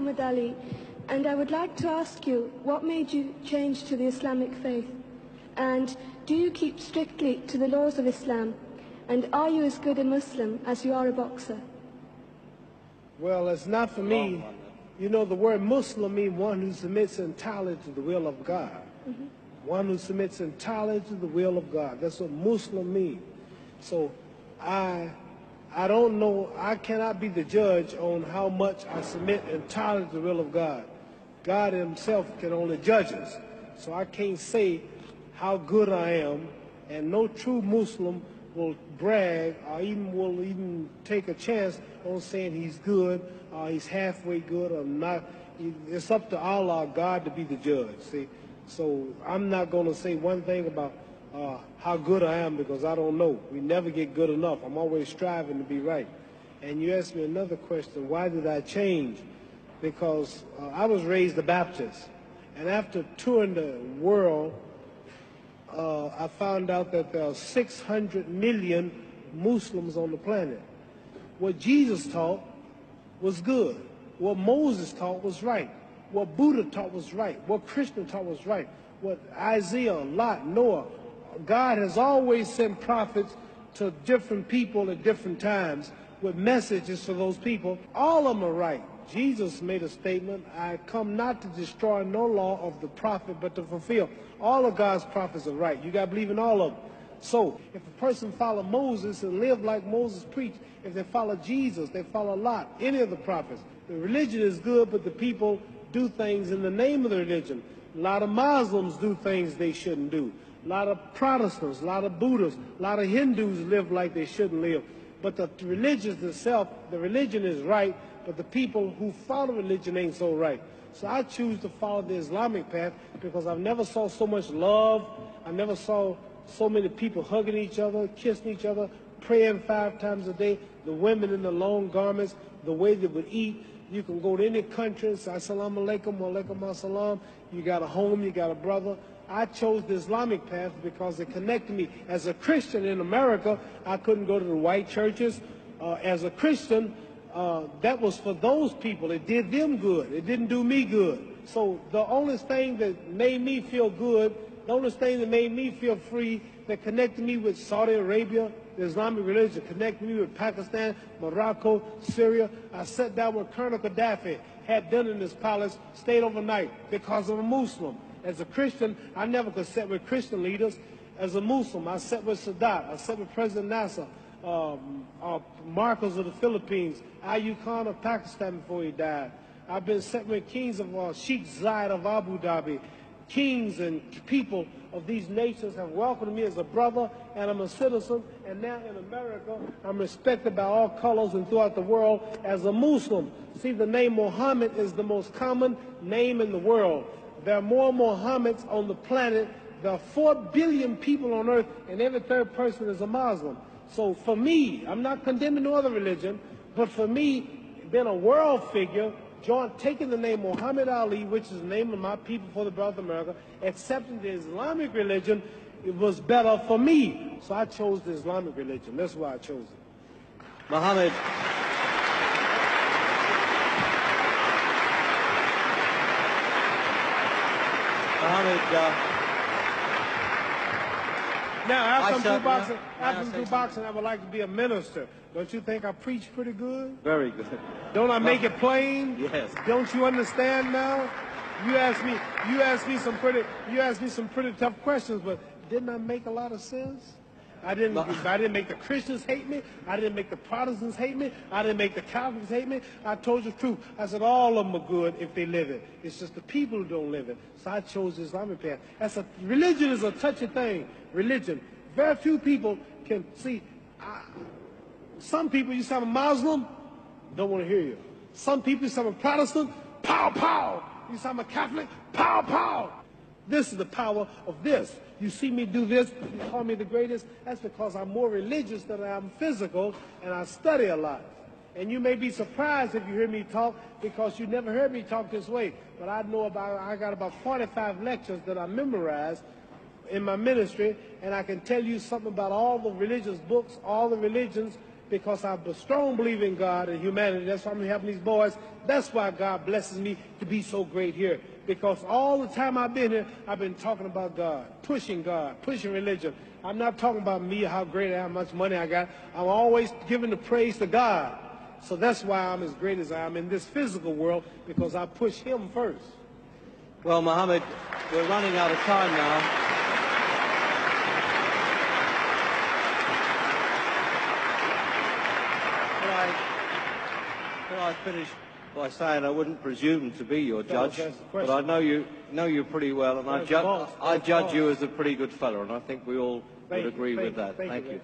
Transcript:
Muhammad Ali, and I would like to ask you, what made you change to the Islamic faith? And do you keep strictly to the laws of Islam? And are you as good a Muslim as you are a boxer? Well, it's not for me. You know, the word Muslim means one who submits entirely to the will of God. One who submits entirely to the will of God. That's what Muslim means. So I don't know, I cannot be the judge on how much I submit entirely to the will of God. God himself can only judge us. So I can't say how good I am, and no true Muslim will brag or will even take a chance on saying he's good or he's halfway good or not. It's up to Allah, God, to be the judge, see. So I'm not going to say one thing about how good I am, because I don't know. We never get good enough. I'm always striving to be right. And you asked me another question, why did I change? Because I was raised a Baptist. And after touring the world, I found out that there are 600 million Muslims on the planet. What Jesus taught was good. What Moses taught was right. What Buddha taught was right. What Krishna taught was right. What Isaiah, Lot, Noah. God has always sent prophets to different people at different times with messages for those people. All of them are right. Jesus made a statement, I come not to destroy no law of the prophet, but to fulfill. All of God's prophets are right. You got to believe in all of them. So if a person follow Moses and live like Moses preached, if they follow Jesus, they follow Lot, any of the prophets. The religion is good, but the people do things in the name of the religion. A lot of Muslims do things they shouldn't do. A lot of Protestants, a lot of Buddhists, a lot of Hindus live like they shouldn't live. But the religion itself, the religion is right, but the people who follow religion ain't so right. So I choose to follow the Islamic path because I've never saw so much love. I never saw so many people hugging each other, kissing each other, praying 5 times a day, the women in the long garments, the way they would eat. You can go to any country and say, Assalamu alaikum, wa alaikum assalam. You got a home, you got a brother. I chose the Islamic path because it connected me. As a Christian in America, I couldn't go to the white churches. As a Christian, that was for those people. It did them good. It didn't do me good. So the only thing that made me feel good, the only thing that made me feel free, that connected me with Saudi Arabia, the Islamic religion, connected me with Pakistan, Morocco, Syria. I sat down with Colonel Gaddafi, had dinner in his palace, stayed overnight because I'm a Muslim. As a Christian, I never could sit with Christian leaders. As a Muslim, I sat with Sadat, I sat with President Nasser, Marcos of the Philippines, Ayub Khan of Pakistan before he died. I've been sitting with kings of Sheikh Zayed of Abu Dhabi. Kings and people of these nations have welcomed me as a brother, and I'm a citizen. And now in America, I'm respected by all colors and throughout the world as a Muslim. See, the name Muhammad is the most common name in the world. There are more Muhammads on the planet. There are 4 billion people on earth, and every 3rd person is a Muslim. So for me, I'm not condemning no other religion, but for me, being a world figure, taking the name Muhammad Ali, which is the name of my people for the birth of America, accepting the Islamic religion, it was better for me. So I chose the Islamic religion. That's why I chose it. Muhammad. Now, after I'm through boxing, I would like to be a minister. Don't you think I preach pretty good? Very good. Don't I make it plain? Yes. Don't you understand now? You asked me some pretty tough questions, but didn't I make a lot of sense? I didn't make the Christians hate me. I didn't make the Protestants hate me. I didn't make the Catholics hate me. I told you the truth. I said all of them are good if they live it. It's just the people who don't live it. So I chose the Islamic path. Religion is a touchy thing. Religion. Very few people can see. Some people, you say I'm a Muslim, don't want to hear you. Some people, you say I'm a Protestant, pow, pow. You say I'm a Catholic, pow, pow. This is the power of this. You see me do this, you call me the greatest. That's because I'm more religious than I am physical, and I study a lot. And you may be surprised if you hear me talk, because you never heard me talk this way. But I got about 45 lectures that I memorized in my ministry, and I can tell you something about all the religious books, all the religions, because I'm a strong believer in God and humanity. That's why I'm helping these boys. That's why God blesses me to be so great here. Because all the time I've been here, I've been talking about God, pushing religion. I'm not talking about me, how great I am, how much money I got. I'm always giving the praise to God. So that's why I'm as great as I am in this physical world, because I push him first. Well, Muhammad, we're running out of time now. Can I finish by saying I wouldn't presume to be your judge, but I know you pretty well, and I judge you as a pretty good fellow, and I think we all would agree with that. Thank you.